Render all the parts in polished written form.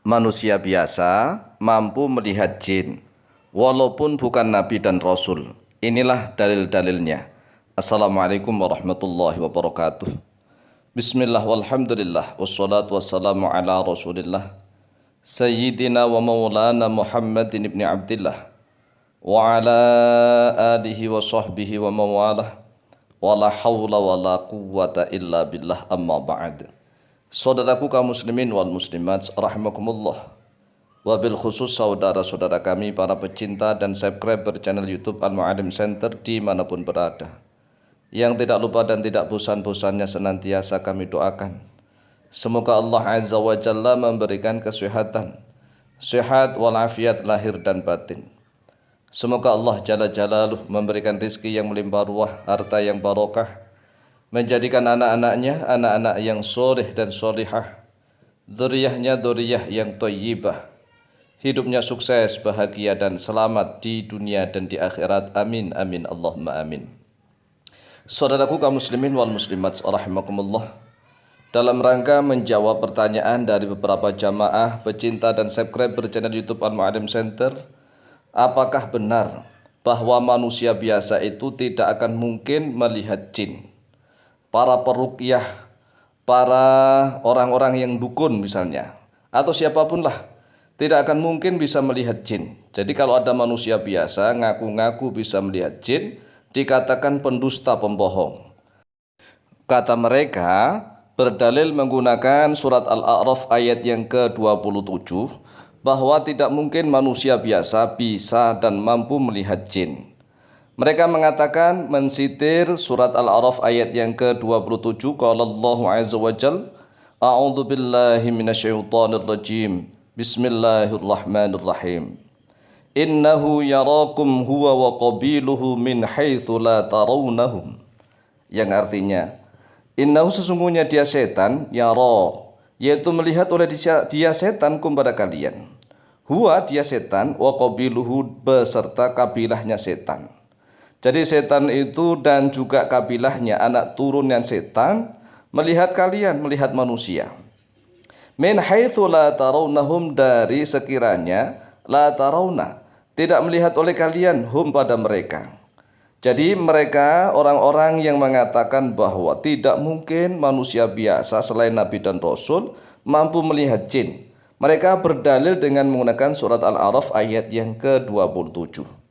Manusia biasa mampu melihat jin, walaupun bukan nabi dan rasul. Inilah dalil-dalilnya. Assalamualaikum warahmatullahi wabarakatuh. Bismillah walhamdulillah wassalatu wassalamu ala rasulillah Sayyidina wa maulana Muhammadin ibn Abdillah wa ala alihi wa sahbihi wa mawalah wa la hawla wa la quwwata illa billah, amma ba'd. Saudaraku kaum muslimin wal muslimat rahimakumullah, wabil khusus saudara-saudara kami para pecinta dan subscriber channel YouTube Al-Mu'allim Center dimanapun berada, yang tidak lupa dan tidak bosan-bosannya senantiasa kami doakan, semoga Allah Azza wa Jalla memberikan kesehatan, sehat walafiat lahir dan batin. Semoga Allah Jalla Jalaluh memberikan rizki yang melimpah ruah, harta yang barokah, menjadikan anak-anaknya anak-anak yang soleh dan solihah, dzurriyyahnya dzurriyyah yang thayyibah, hidupnya sukses, bahagia dan selamat di dunia dan di akhirat. Amin amin Allahumma amin. Saudaraku kaum muslimin wal muslimat rahimakumullah, dalam rangka menjawab pertanyaan dari beberapa jamaah pecinta dan subscriber channel YouTube Al-Mu'allim Center, apakah benar bahwa manusia biasa itu tidak akan mungkin melihat jin? Para peruqyah, para orang-orang yang dukun misalnya, atau siapapun lah, tidak akan mungkin bisa melihat jin. Jadi kalau ada manusia biasa ngaku-ngaku bisa melihat jin, dikatakan pendusta, pembohong. Kata mereka berdalil menggunakan surat Al-A'raf ayat yang ke-27 bahwa tidak mungkin manusia biasa bisa dan mampu melihat jin. Mereka mengatakan mensitir surat Al-A'raf ayat yang ke-27, qala Allahu azza wa jalla, a'udzu billahi minasyaitonir rajim, bismillahirrahmanirrahim, innahu yarakum huwa wa qabiluhu min haitsu la tarawnahum, yang artinya innahu sesungguhnya dia setan, yara yaitu melihat oleh dia setan kum pada kalian, huwa dia setan, wa qabiluhu beserta kabilahnya setan. Jadi setan itu dan juga kabilahnya, anak turunnya setan, melihat kalian, melihat manusia. Min haitsu la tarawnahum, dari sekiranya la tarawna, tidak melihat oleh kalian, hum pada mereka. Jadi mereka orang-orang yang mengatakan bahwa tidak mungkin manusia biasa selain Nabi dan Rasul mampu melihat jin. Mereka berdalil dengan menggunakan surat Al-A'raf ayat yang ke-27.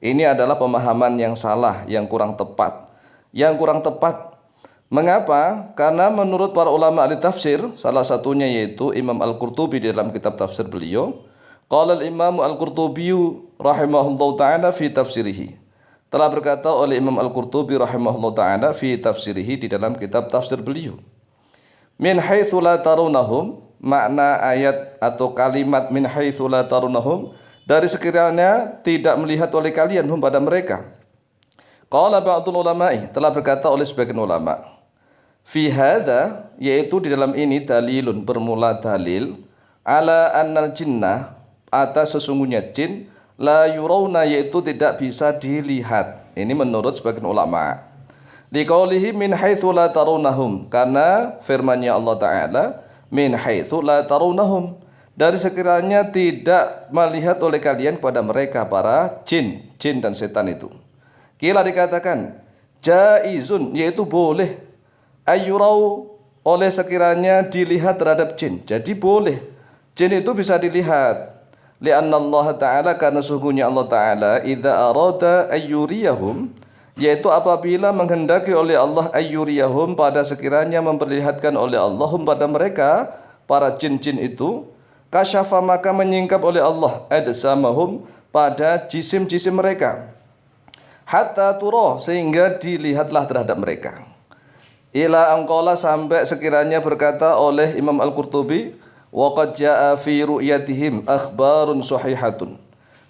Ini adalah pemahaman yang salah, yang kurang tepat. Yang kurang tepat. Mengapa? Karena menurut para ulama ahli tafsir, salah satunya yaitu Imam Al-Qurtubi dalam kitab tafsir beliau, qala al-Imam Al-Qurtubi rahimahullahu ta'ala fi tafsirihi. Telah berkata oleh Imam Al-Qurtubi rahimahullahu ta'ala fi tafsirihi, di dalam kitab tafsir beliau, min haitsu la tarunnahum, makna ayat atau kalimat min haitsu la tarunnahum, dari sekiranya tidak melihat oleh kalian, hum pada mereka. Qala ba'dul ulama'i, telah berkata oleh sebagian ulama, fi hadza, yaitu di dalam ini dalilun, bermula dalil, ala annal jinnah, atas sesungguhnya jin, la yurawna, yaitu tidak bisa dilihat. Ini menurut sebagian ulama. Liqaulihi min haitsu la tarunnahum, karena firman-Nya Allah Ta'ala, min haitsu la tarunnahum, dari sekiranya tidak melihat oleh kalian pada mereka, para jin dan setan itu. Kila dikatakan jaizun, yaitu boleh, ayyurau, oleh sekiranya dilihat terhadap jin. Jadi boleh jin itu bisa dilihat. Lianna Allah Ta'ala, karena sungguhnya Allah Ta'ala, idza arada ayyuriyahum, yaitu apabila menghendaki oleh Allah ayyuriyahum, pada sekiranya memperlihatkan oleh Allahum pada mereka, para jin-jin itu, kasyafa, maka menyingkap oleh Allah ajsamahum, pada jisim-jisim mereka, hatta turah, sehingga dilihatlah terhadap mereka. Ila angqala, sampai sekiranya berkata oleh Imam Al-Qurtubi, wa qad jaa fi ru'yatihim akhbarun sahihatun,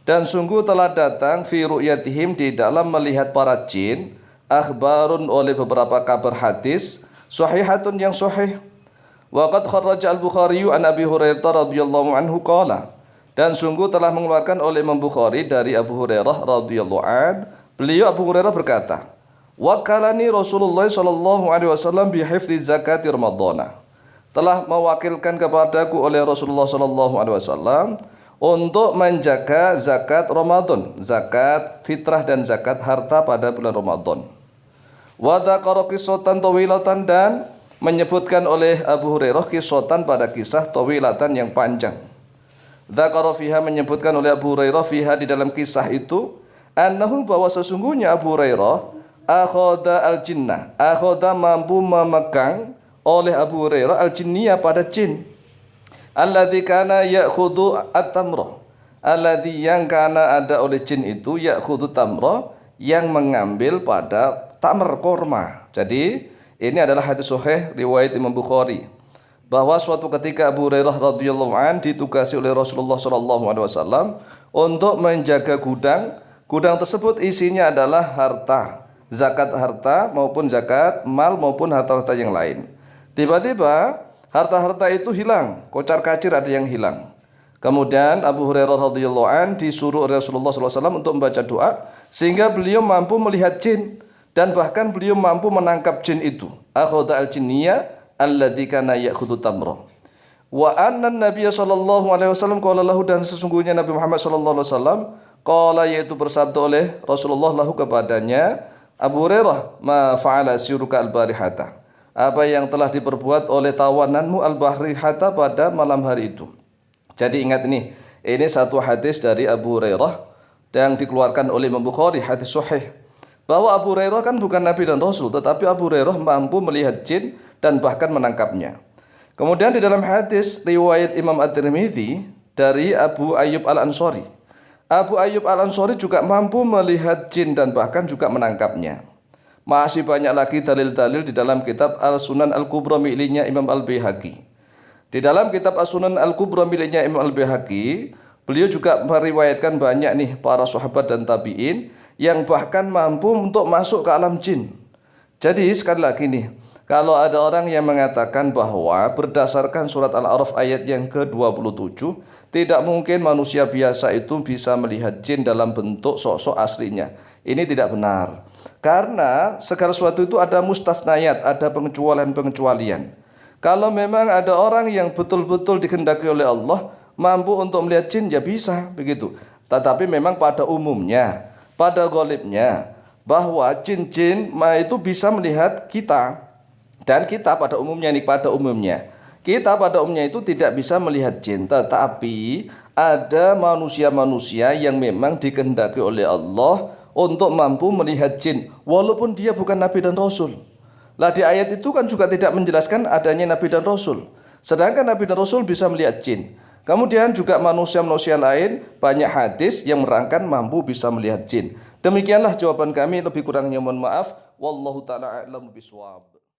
dan sungguh telah datang fi ru'yatihim, di dalam melihat para jin, akhbarun, oleh beberapa kabar hadis, sahihatun, yang sahih. Wa qad kharraja al-Bukhari an Abi Hurairah radhiyallahu anhu qala, dan sungguh telah mengeluarkan oleh Imam Bukhari dari Abu Hurairah radhiyallahu an, beliau Abu Hurairah berkata, wakalani Rasulullah sallallahu alaihi wasallam bi hifdzi zakati Ramadhana, telah mewakilkan kepadaku oleh Rasulullah sallallahu alaihi wasallam untuk menjaga zakat Ramadan, zakat fitrah dan zakat harta pada bulan Ramadan. Wa dzakara qissatan tawilatan, dan menyebutkan oleh Abu Hurairah qissatan pada kisah tawilatan yang panjang. Dzakara fiha, menyebutkan oleh Abu Hurairah fiha di dalam kisah itu, annahu, bahwa sesungguhnya Abu Hurairah akhadha al-jinnah, akhadha mampu memegang oleh Abu Hurairah al-jinniyah pada jin, alladzi kana ya'khudhu at-tamra, alladzi yang kana ada oleh jin itu ya'khudhu tamra, yang mengambil pada tamr korma. Jadi ini adalah hadis sahih riwayat Imam Bukhari, bahwa suatu ketika Abu Hurairah radhiyallahu an ditugasi oleh Rasulullah sallallahu alaihi wasallam untuk menjaga gudang. Gudang tersebut isinya adalah harta, zakat harta maupun zakat mal maupun harta-harta yang lain. Tiba-tiba harta-harta itu hilang, kocar-kacir ada yang hilang. Kemudian Abu Hurairah radhiyallahu an disuruh oleh Rasulullah SAW untuk membaca doa sehingga beliau mampu melihat jin dan bahkan beliau mampu menangkap jin itu. Akhadha al-jinniyya alladzi kana ya'khudhu tamra. Wa anna an-nabiy sallallahu alaihi wasallam qala lahu, dan sesungguhnya Nabi Muhammad sallallahu alaihi wasallam qala, yaitu bersabda oleh Rasulullah lahu kepadanya, Abu Hurairah, ma fa'ala syuruka al-barihata, apa yang telah diperbuat oleh tawananmu al-barihata pada malam hari itu. Jadi ingat ini satu hadis dari Abu Hurairah yang dikeluarkan oleh Imam Bukhari, hadis sahih, bahwa Abu Hurairah kan bukan Nabi dan Rasul, tetapi Abu Hurairah mampu melihat jin dan bahkan menangkapnya. Kemudian di dalam hadis riwayat Imam At-Tirmidzi dari Abu Ayyub Al-Ansari, Abu Ayyub Al-Ansari juga mampu melihat jin dan bahkan juga menangkapnya. Masih banyak lagi dalil-dalil di dalam kitab Al-Sunan Al-Kubra miliknya Imam Al-Baihaqi. Di dalam kitab As-Sunan Al-Kubra miliknya Imam Al-Baihaqi, beliau juga meriwayatkan banyak para sahabat dan tabi'in yang bahkan mampu untuk masuk ke alam jin. Jadi sekali lagi kalau ada orang yang mengatakan bahwa berdasarkan surat Al-A'raf ayat yang ke-27, tidak mungkin manusia biasa itu bisa melihat jin dalam bentuk sosok aslinya. Ini tidak benar. Karena segala sesuatu itu ada mustasnayat, ada pengecualian-pengecualian. Kalau memang ada orang yang betul-betul dikehendaki oleh Allah mampu untuk melihat jin, ya bisa begitu. Tetapi memang pada umumnya, pada ghalibnya, bahwa jin-jin itu bisa melihat kita. Dan kita pada umumnya kita pada umumnya itu tidak bisa melihat jin. Tetapi ada manusia-manusia yang memang dikehendaki oleh Allah untuk mampu melihat jin, walaupun dia bukan Nabi dan Rasul. Lah di ayat itu kan juga tidak menjelaskan adanya Nabi dan Rasul. Sedangkan Nabi dan Rasul bisa melihat jin. Kemudian juga manusia-manusia lain banyak hadis yang merangkan mampu bisa melihat jin. Demikianlah jawaban kami, lebih kurangnya mohon maaf. Wallahu ta'ala a'lamu bishawab.